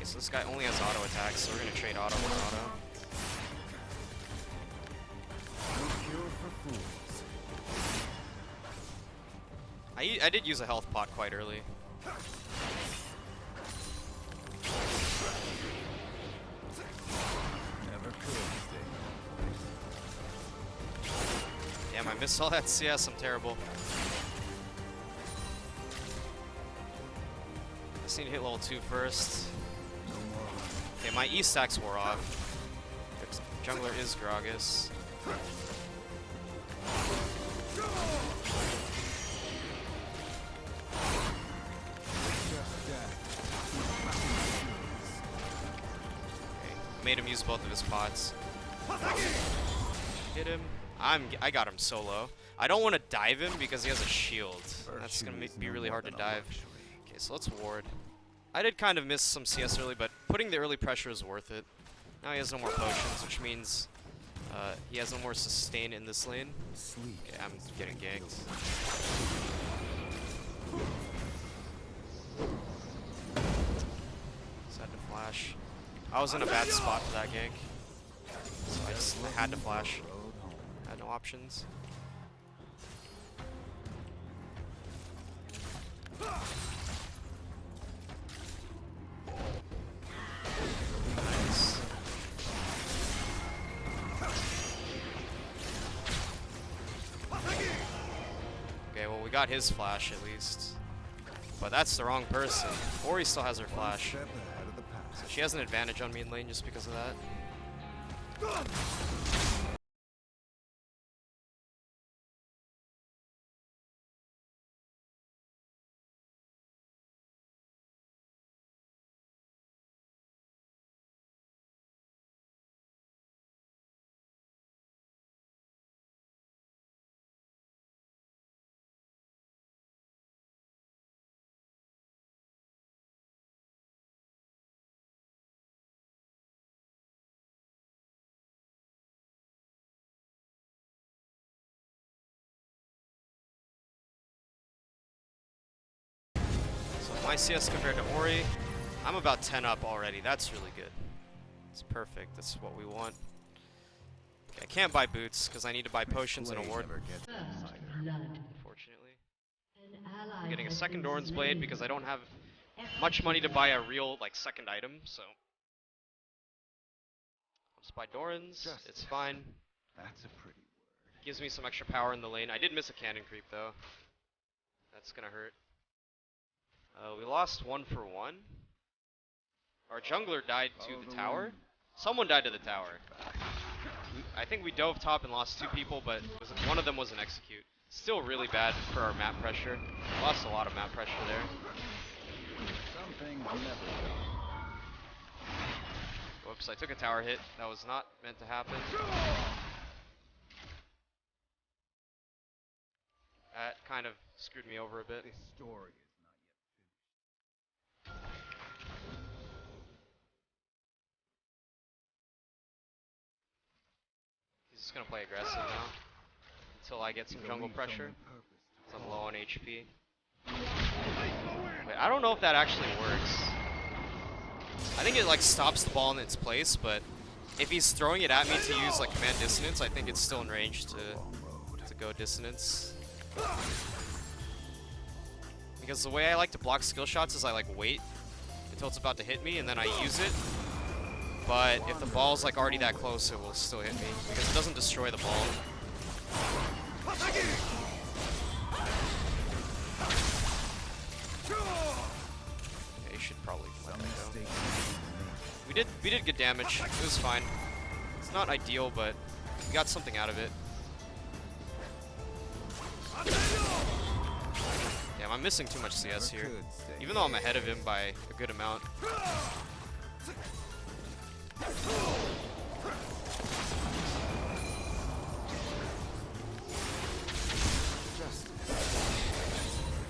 Okay, so this guy only has auto attacks, so we're gonna trade auto for auto. I did use a health pot quite early. Damn, I missed all that CS, I'm terrible. I just need to hit level 2 first. Okay, my E stacks wore off. Jungler is Gragas. Made him use both of his pots. Hit him. I got him solo. I don't want to dive him because he has a shield. That's gonna be really hard to dive. Okay, so let's ward. I did kind of miss some CS early, but putting the early pressure is worth it. Now he has no more potions, which means he has no more sustain in this lane. Okay, I'm getting ganked. Just had to flash. I was in a bad spot for that gank, so I just had to flash. I had no options. Nice. Okay, well we got his flash at least. But that's the wrong person. Ori still has her flash. So she has an advantage on me in lane just because of that. My CS compared to Ori, I'm about 10 up already. That's really good. It's perfect. That's what we want. Okay, I can't buy boots because I need to buy potions and a ward. Unfortunately. I'm getting a second Doran's Blade because I don't have much money to buy a real second item, so I'll just buy Doran's. It's fine. That's a pretty word. Gives me some extra power in the lane. I did miss a cannon creep though. That's gonna hurt. We lost 1 for 1. Our jungler died to the tower. Someone died to the tower. I think we dove top and lost 2 people, but one of them was an execute. Still really bad for our map pressure. Lost a lot of map pressure there. Whoops, I took a tower hit. That was not meant to happen. That kind of screwed me over a bit. This story is not yet finished. He's just gonna play aggressive now until I get some jungle pressure. So I'm low on HP. Wait, I don't know if that actually works. I think it stops the ball in its place, but if he's throwing it at me to use command dissonance, I think it's still in range to go dissonance. Because the way I like to block skill shots is I wait until it's about to hit me and then I use it. But if the ball's already that close, it will still hit me because it doesn't destroy the ball. Yeah, you should probably let that go. We did good damage. It was fine. It's not ideal, but we got something out of it. Damn, I'm missing too much CS here. Even though I'm ahead of him by a good amount.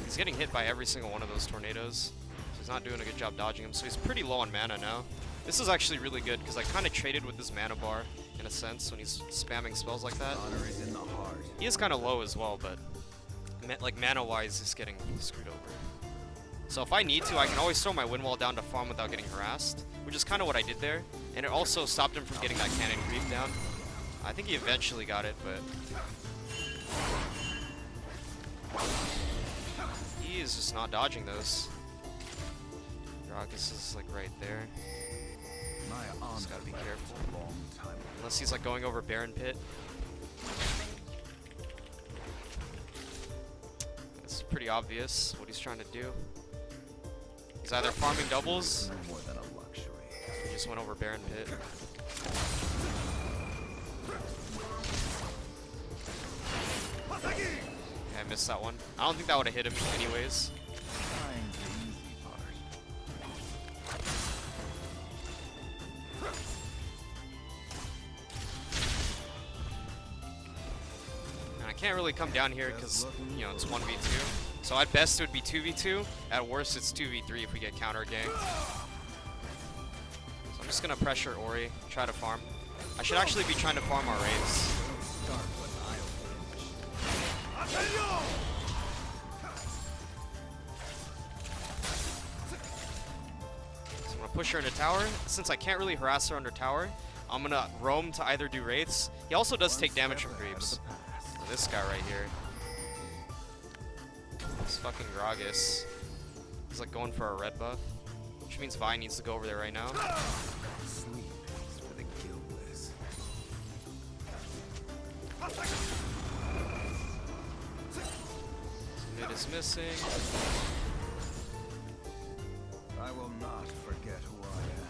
He's getting hit by every single one of those tornadoes. So he's not doing a good job dodging them, so he's pretty low on mana now. This is actually really good because I kind of traded with his mana bar in a sense when he's spamming spells like that. He is kind of low as well, but mana-wise, he's getting screwed over. So if I need to, I can always throw my wind wall down to farm without getting harassed, which is kind of what I did there. And it also stopped him from getting that cannon creep down. I think he eventually got it, but he is just not dodging those. Gragas is like right there. Just gotta be careful. Unless he's like going over Baron Pit. It's pretty obvious what he's trying to do. He's either farming doubles, or he just went over Baron Pit. Okay, I missed that one. I don't think that would have hit him anyways. And I can't really come down here because, you know, it's 1v2. So at best it would be 2v2. At worst it's 2v3 if we get counter ganked. So I'm just gonna pressure Ori, try to farm. I should actually be trying to farm our raids. So I'm gonna push her into tower. Since I can't really harass her under tower, I'm gonna roam to either do wraiths. He also does take damage from creeps. So this guy right here. This fucking Gragas. He's like going for a red buff. Which means Vi needs to go over there right now. Sleep is for the guiltless. Mid is missing. I will not forget who I am.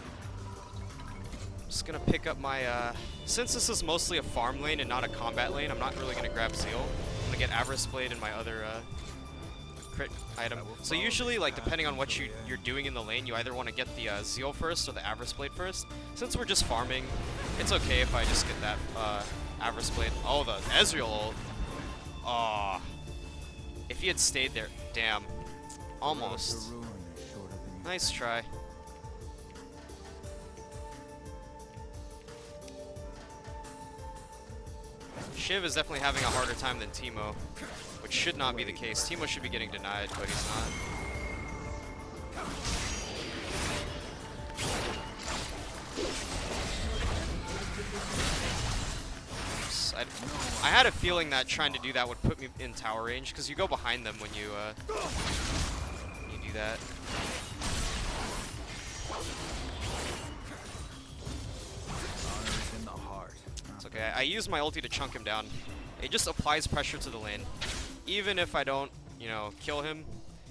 I'm just gonna pick up my, since this is mostly a farm lane and not a combat lane, I'm not really gonna grab Zeal. I'm gonna get Avarice Blade and my other, crit item. So usually, like, depending on what you're doing in the lane, you either want to get the Zeal first or the Avarice Blade first. Since we're just farming, it's okay if I just get that Avarice Blade. Oh, the Ezreal ult. Aw. If he had stayed there. Damn. Almost. Nice try. Shiv is definitely having a harder time than Teemo, which should not be the case. Teemo should be getting denied, but he's not. I had a feeling that trying to do that would put me in tower range, because you go behind them when you do that. It's okay. I use my ulti to chunk him down. It just applies pressure to the lane. Even if I don't, you know, kill him,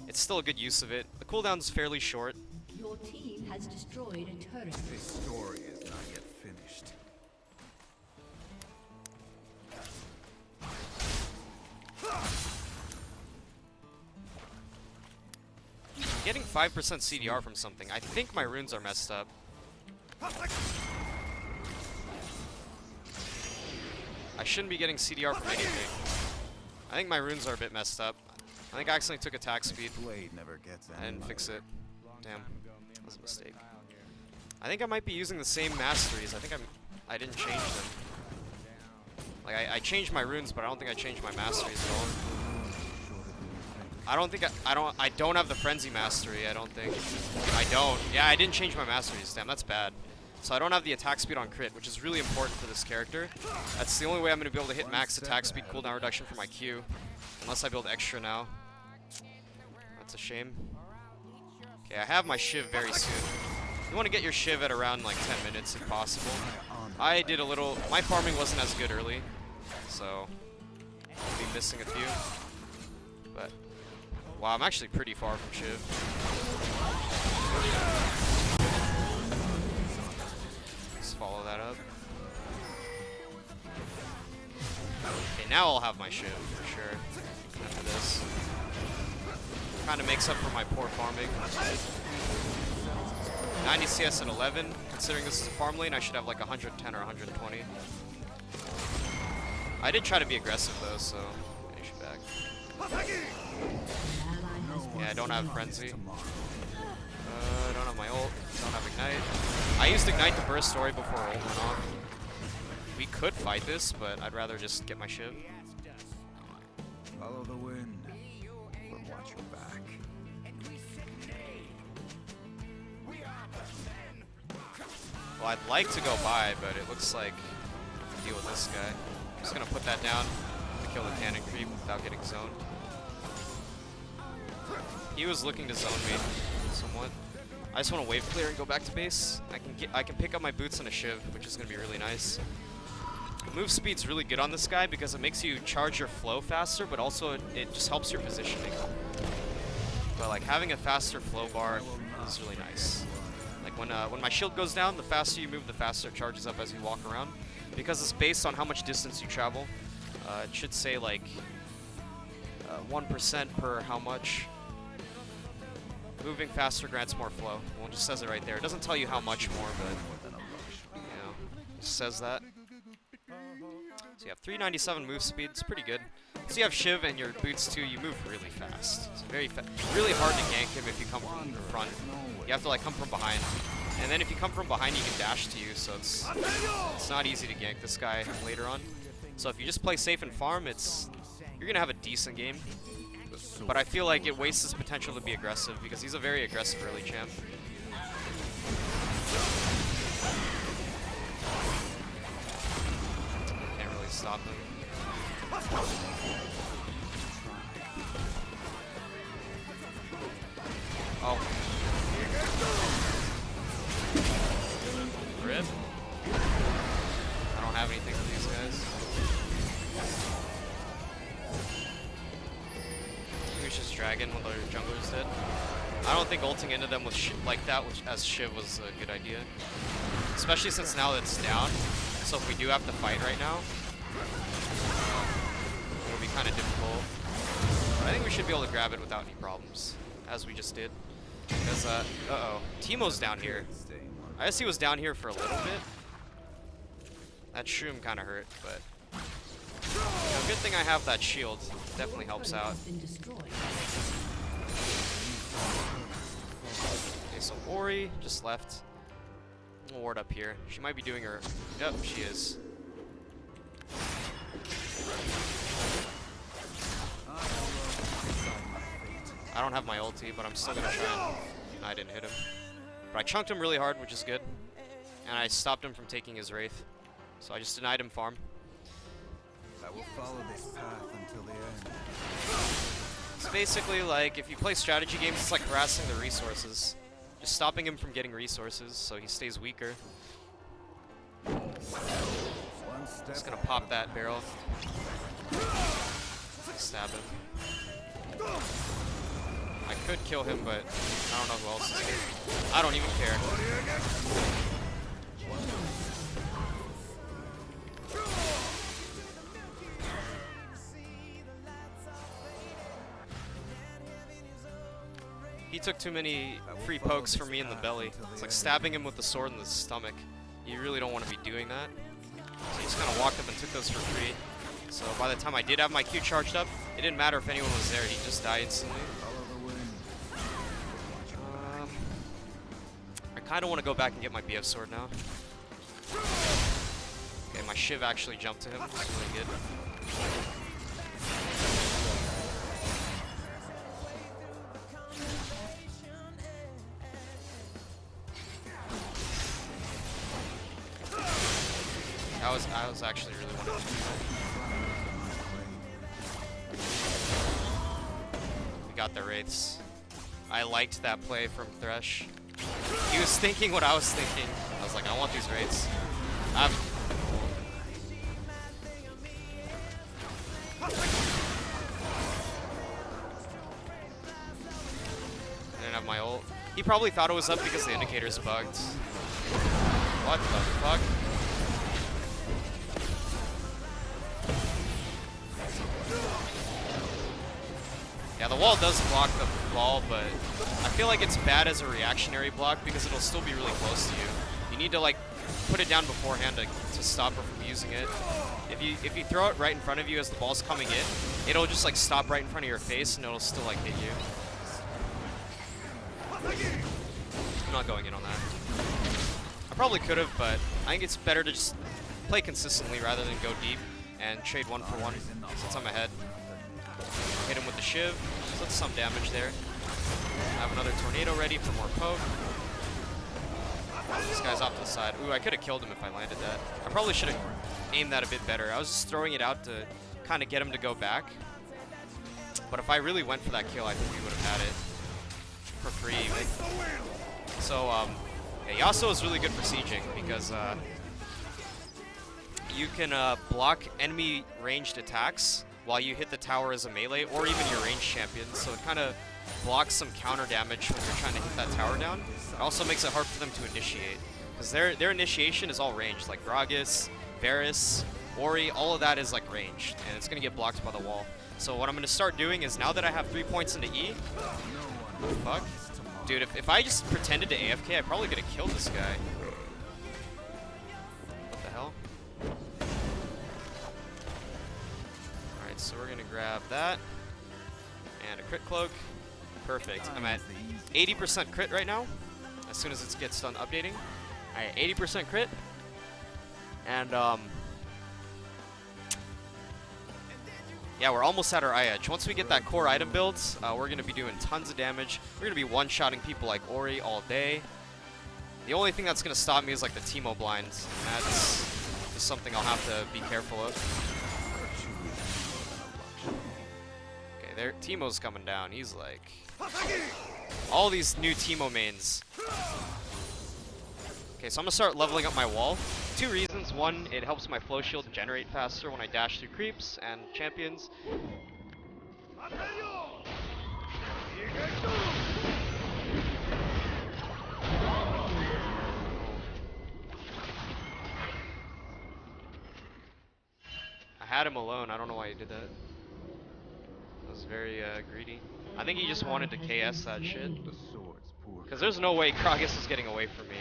it's still a good use of it. The cooldown's fairly short. Your team has destroyed a turret. This story is not yet finished. I'm getting 5% CDR from something. I think my runes are messed up. I shouldn't be getting CDR from anything. I think my runes are a bit messed up. I think I accidentally took attack speed. Blade never gets I didn't fix it. Damn. That was a mistake. I think I might be using the same masteries. I didn't change them. Like, I changed my runes, but I don't think I changed my masteries at all. I don't have the frenzy mastery, I don't think. I don't. Yeah, I didn't change my masteries. Damn, that's bad. So I don't have the attack speed on crit, which is really important for this character. That's the only way I'm going to be able to hit max attack speed cooldown reduction for my Q. Unless I build extra now. That's a shame. Okay, I have my Shiv very soon. You want to get your Shiv at around like 10 minutes if possible. I did a little... My farming wasn't as good early, so I'll be missing a few. But, wow, I'm actually pretty far from Shiv. Let's follow that up. Okay, now I'll have my Shiv, for sure, after this. Kind of makes up for my poor farming. 90 CS at 11. Considering this is a farm lane, I should have like 110 or 120. I did try to be aggressive though, so finish it back. Yeah, I don't have Frenzy. I don't have my ult. Don't have Ignite. I used Ignite to burst story before ult went off. We could fight this, but I'd rather just get my Shiv. Follow the wind, but watch your back. Well, I'd like to go by, but it looks like I have to deal with this guy. I'm just gonna put that down to kill the cannon creep without getting zoned. He was looking to zone me somewhat. I just want to wave clear and go back to base. I can pick up my boots and a shiv, which is gonna be really nice. Move speed's really good on this guy because it makes you charge your flow faster, but also it just helps your positioning. But like having a faster flow bar is really nice. Like when my shield goes down, the faster you move, the faster it charges up as you walk around. Because it's based on how much distance you travel. It should say like 1% per how much. Moving faster grants more flow. Well, it just says it right there. It doesn't tell you how much more, but you know, it just says that. So you have 397 move speed. It's pretty good. So you have Shiv and your boots too. You move really fast. It's really hard to gank him if you come from the front. You have to like come from behind, and then if you come from behind, he can dash to you. So it's not easy to gank this guy later on. So if you just play safe and farm, you're gonna have a decent game. But I feel like it wastes his potential to be aggressive because he's a very aggressive early champ. Can't really stop him. Oh. Rip. I don't have anything for these guys. Just dragon what their junglers did. I don't think ulting into them with like that as Shiv was a good idea. Especially since now it's down. So if we do have to fight right now, it'll be kind of difficult. But I think we should be able to grab it without any problems, as we just did. Because, uh-oh. Teemo's down here. I guess he was down here for a little bit. That shroom kind of hurt, but... You know, good thing I have that shield. Definitely helps out. Okay, so Ori just left. We'll ward up here. She might be doing her... Yep, she is. I don't have my ulti, but I'm still gonna try and... I didn't hit him. But I chunked him really hard, which is good. And I stopped him from taking his Wraith. So I just denied him farm. I will follow this path until the end. It's basically like, if you play strategy games, it's like harassing the resources. Just stopping him from getting resources so he stays weaker. Just gonna pop that barrel. Stab him. I could kill him, but I don't know who else is here. I don't even care. He took too many free pokes from me in the belly. It's like stabbing him with the sword in the stomach. You really don't want to be doing that. So he just kind of walked up and took those for free. So by the time I did have my Q charged up, it didn't matter if anyone was there, he'd just die instantly. I kind of want to go back and get my BF sword now. Okay, my Shiv actually jumped to him, which is really good. I was actually really wanting to do that. We got the Wraiths. I liked that play from Thresh. He was thinking what I was thinking. I was like, I want these Wraiths. I didn't have my ult. He probably thought it was up because the indicator's bugged. What the fuck? Yeah, the wall does block the ball, but I feel like it's bad as a reactionary block because it'll still be really close to you. You need to like put it down beforehand to stop her from using it. If you throw it right in front of you as the ball's coming in, it'll just like stop right in front of your face and it'll still like hit you. I'm not going in on that. I probably could have, but I think it's better to just play consistently rather than go deep and trade 1-for-1 since I'm ahead. Hit him with the Shiv, so that's some damage there. I have another tornado ready for more poke. This guy's off to the side. Ooh, I could have killed him if I landed that. I probably should have aimed that a bit better. I was just throwing it out to kind of get him to go back. But if I really went for that kill, I think we would have had it for free even. So, yeah, Yasuo is really good for sieging because you can block enemy ranged attacks while you hit the tower as a melee, or even your ranged champion. So it kind of blocks some counter damage when you're trying to hit that tower down. It also makes it hard for them to initiate, because their initiation is all ranged, like Gragas, Varus, Ori, all of that is like ranged, and it's gonna get blocked by the wall. So what I'm gonna start doing is, now that I have 3 points into E, fuck, dude, if I just pretended to AFK, I probably could have killed this guy. What the hell? Alright, so we're gonna grab that, and a crit cloak. Perfect. I'm at 80% crit right now, as soon as it gets done updating. Alright, 80% crit. And, yeah, we're almost at our eye-edge. Once we get that core item build, we're going to be doing tons of damage. We're going to be one-shotting people like Ori all day. The only thing that's going to stop me is like the Teemo blinds. And that's just something I'll have to be careful of. Okay, there, Teemo's coming down. He's like... all these new Teemo mains. Okay, so I'm going to start leveling up my wall. 2 reasons. One, it helps my flow shield generate faster when I dash through creeps and champions. I had him alone. I don't know why he did that. That was very greedy. I think he just wanted to KS that shit. Because there's no way Gragas is getting away from me.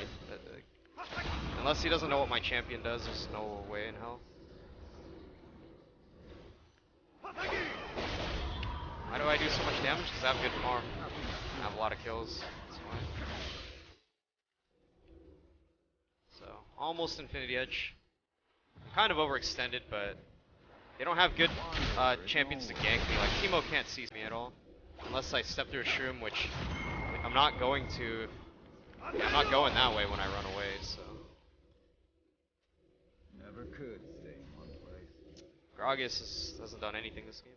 Unless he doesn't know what my champion does, there's no way in hell. Why do I do so much damage? Because I have good farm. I have a lot of kills. That's why. So, almost Infinity Edge. Kind of overextended, but they don't have good champions to gank me. Like, Teemo can't seize me at all. Unless I step through a shroom, which I'm not going to. Yeah, I'm not going that way when I run away, so. Never could stay in one place. Gragas hasn't done anything this game.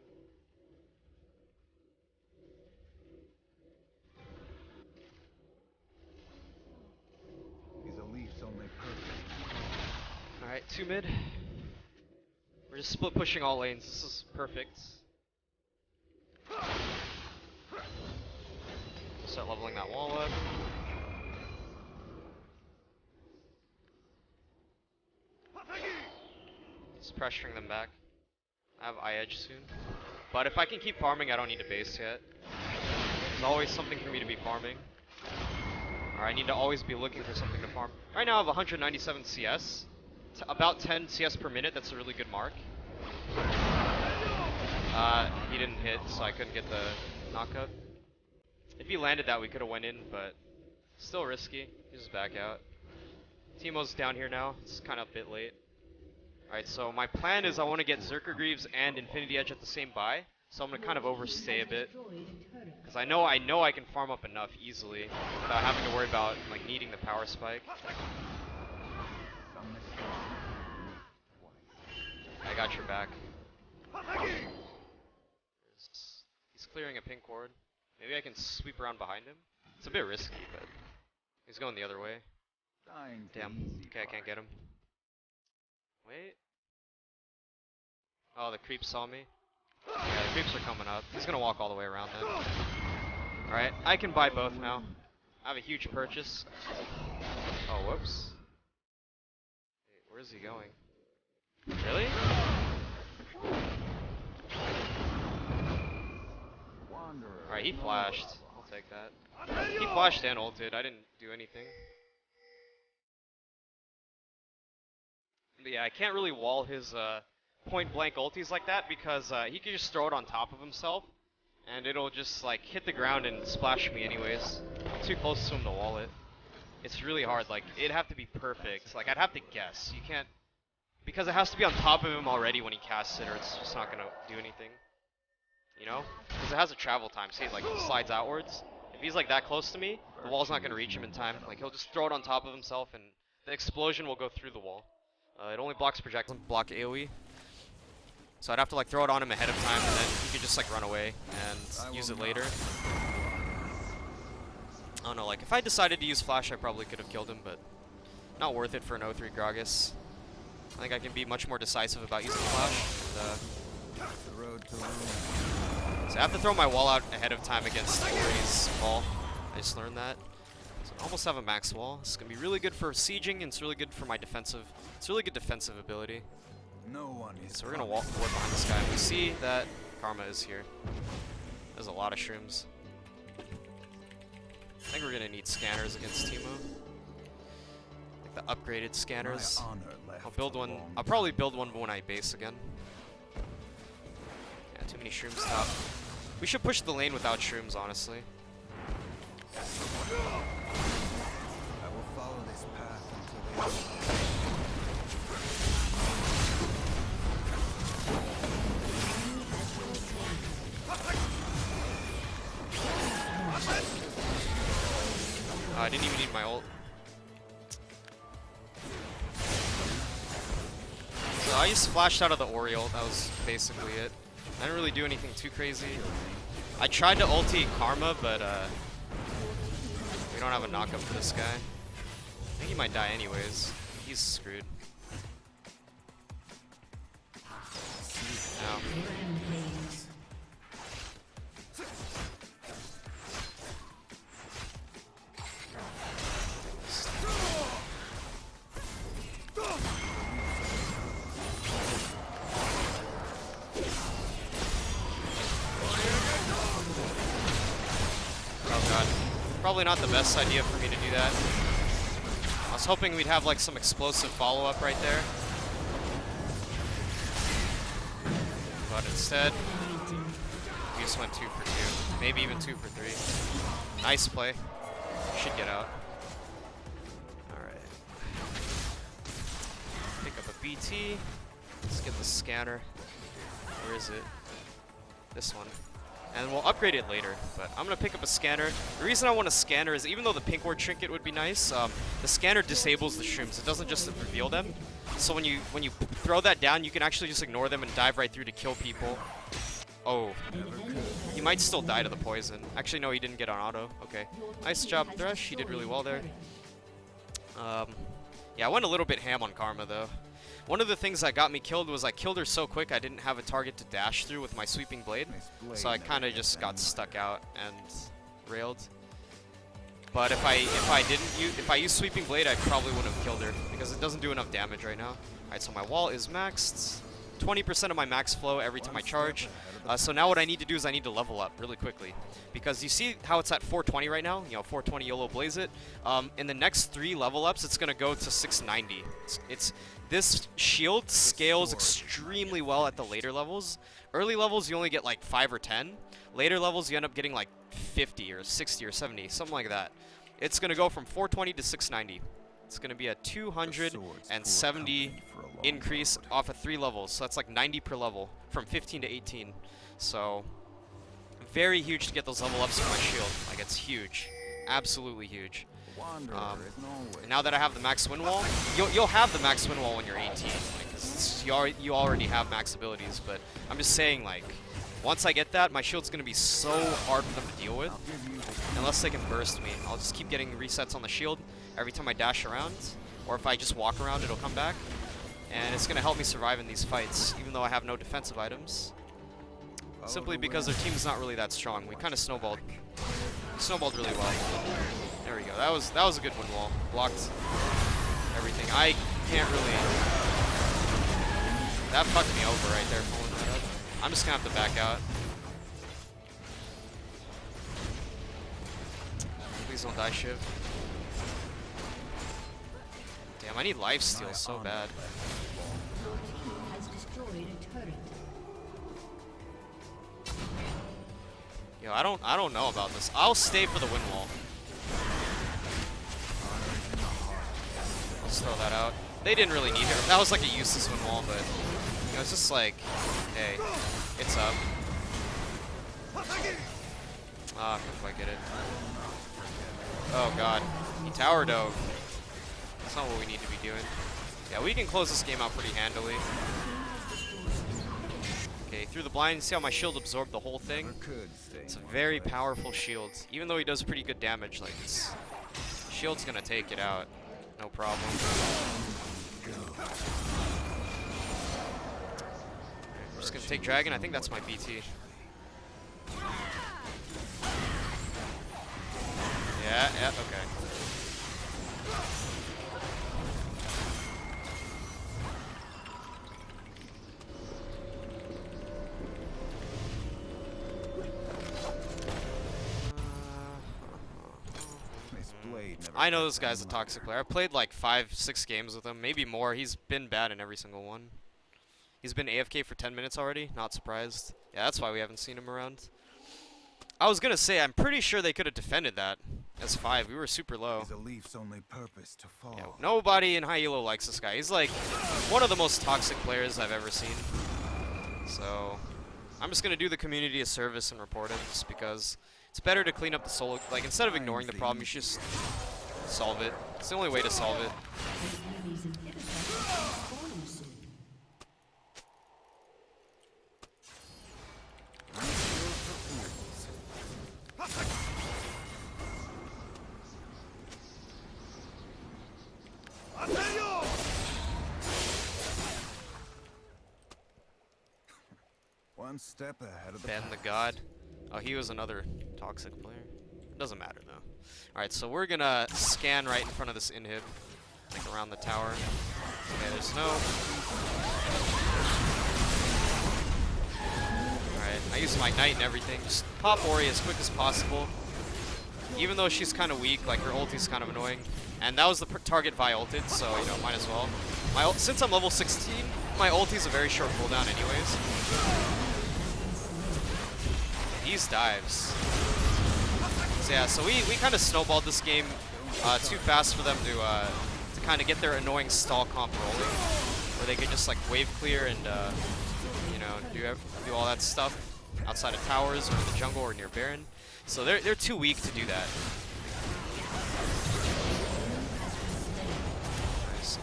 He's a Leaf's only purpose. Alright, 2 mid. We're just split pushing all lanes. This is perfect. Start leveling that wall up. Just pressuring them back. I have eye edge soon. But if I can keep farming, I don't need to base yet. There's always something for me to be farming. Or I need to always be looking for something to farm. Right now I have 197 CS. About 10 CS per minute, that's a really good mark. He didn't hit, so I couldn't get the knockup. If he landed that, we could have went in, but still risky. He just back out. Teemo's down here now. It's kind of a bit late. Alright, so my plan is I want to get Zerker Greaves and Infinity Edge at the same buy. So I'm going to kind of overstay a bit. Because I know I can farm up enough easily without having to worry about like needing the power spike. I got your back. He's clearing a pink ward. Maybe I can sweep around behind him. It's a bit risky, but he's going the other way. Damn. Okay, I can't get him. Wait. Oh, the creeps saw me. Yeah, the creeps are coming up. He's gonna walk all the way around then. Alright, I can buy both now. I have a huge purchase. Oh, whoops. Wait, where is he going? Really? Alright, he flashed. I'll take that. He flashed and ulted. I didn't do anything. But yeah, I can't really wall his point blank ultis like that because he can just throw it on top of himself and it'll just like hit the ground and splash me anyways. I'm too close to him to wall it. It's really hard. Like, it'd have to be perfect. Like, I'd have to guess. You can't, because it has to be on top of him already when he casts it, or it's just not gonna do anything. You know? Because it has a travel time. See, like, it slides outwards. If he's like that close to me, The wall's not going to reach him in time. Like, he'll just throw it on top of himself, and the explosion will go through the wall. It only blocks projectiles, block AoE. So I'd have to like throw it on him ahead of time, and then he could just like run away and use it later. I don't know, like if I decided to use Flash, I probably could have killed him, but not worth it for an 0-3 Gragas. I think I can be much more decisive about using Flash. So I have to throw my wall out ahead of time against Ori's wall. I just learned that. So I almost have a max wall. It's gonna be really good for sieging, and it's really good for my defensive. It's really good defensive ability. No one is So we're gonna walk forward behind this guy. We see that Karma is here. There's a lot of shrooms. I think we're gonna need scanners against Teemo. Like the upgraded scanners. I'll build one. I'll probably build one when I base again. Yeah, too many shrooms top. We should push the lane without shrooms, honestly. I will follow this path until the end. I didn't even need my ult. So I just flashed out of the Ori ult. That was basically it. I didn't really do anything too crazy. I tried to ulti Karma, but we don't have a knockup for this guy. I think he might die anyways. He's screwed. Now. Oh god. Probably not the best idea for me to do that. I was hoping we'd have like some explosive follow-up right there. But instead, we just went 2 for 2. Maybe even 2 for 3. Nice play. Should get out. Alright. Pick up a BT. Let's get the scanner. Where is it? This one. And we'll upgrade it later, but I'm gonna pick up a scanner. The reason I want a scanner is even though the pink ward trinket would be nice, the scanner disables the shrooms. It doesn't just reveal them. So when you throw that down, you can actually just ignore them and dive right through to kill people. Oh, he might still die to the poison. Actually, no, he didn't get on auto. Okay, nice job, Thresh. He did really well there. Yeah, I went a little bit ham on Karma though. One of the things that got me killed was I killed her so quick I didn't have a target to dash through with my sweeping blade. So I kind of just got stuck out and railed. But if I used sweeping blade, I probably would have killed her because it doesn't do enough damage right now. Alright, so my wall is maxed. 20% of my max flow every time I charge. So now what I need to do is I need to level up really quickly. Because you see how it's at 420 right now? You know, 420 YOLO Blaze it. In the next 3 level ups, it's going to go to 690. This shield scales extremely well at the later levels. Early levels, you only get like 5 or 10. Later levels, you end up getting like 50 or 60 or 70, something like that. It's going to go from 420 to 690. It's going to be a 270 increase off of 3 levels. So that's like 90 per level from 15 to 18. So very huge to get those level ups for my shield. Like it's huge. Absolutely huge. And now that I have the max win wall, you'll have the max win wall when you're 18. Like, you already have max abilities. But I'm just saying, like, once I get that, my shield's going to be so hard for them to deal with. Unless they can burst me. I'll just keep getting resets on the shield every time I dash around. Or if I just walk around, it'll come back. And it's going to help me survive in these fights, even though I have no defensive items. Simply because their team is not really that strong. We kind of snowballed. Snowballed really well. There we go. That was a good win wall. Blocked everything. I can't really... That fucked me over right there, pulling that up. I'm just going to have to back out. Please don't die, Shiv. Damn, I need lifesteal so bad. Yo, I don't know about this. I'll stay for the win wall. Let's throw that out. They didn't really need it. That was like a useless win wall, but you know, it's just like, hey, it's up. Ah, I couldn't quite get it. Oh god. He tower dove. That's not what we need to be doing. Yeah, we can close this game out pretty handily. Okay, through the blind, see how my shield absorbed the whole thing? It's a very powerful shield. Even though he does pretty good damage, like it's shield's gonna take it out. No problem. I'm just gonna take dragon. I think that's my BT. Yeah, okay. I know this guy's a toxic player. I played like 5-6 games with him, maybe more. He's been bad in every single one. He's been AFK for 10 minutes already. Not surprised. Yeah, that's why we haven't seen him around. I was gonna say, I'm pretty sure they could have defended that as 5. We were super low. Yeah, nobody in high elo likes this guy. He's like one of the most toxic players I've ever seen. So I'm just gonna do the community a service and report him, just because it's better to clean up the solo. Like, instead of ignoring the problem, you should just solve it. It's the only way to solve it. One step ahead of the Ben the God. Oh, he was another toxic player. It doesn't matter though. Alright, so we're gonna scan right in front of this inhib. Like around the tower. Okay, there's no. Alright, I use my knight and everything. Just pop Ori as quick as possible. Even though she's kind of weak, like her ulti's kind of annoying. And that was the target Vi ulted, so you know, might as well. Since I'm level 16, my ulti's a very short cooldown anyways. These dives. So yeah, so we kind of snowballed this game too fast for them to kind of get their annoying stall comp rolling, where they could just like wave clear and you know, do all that stuff outside of towers or in the jungle or near Baron. So they're too weak to do that. Nice.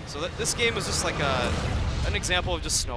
So this game was just like an example of just snowballing.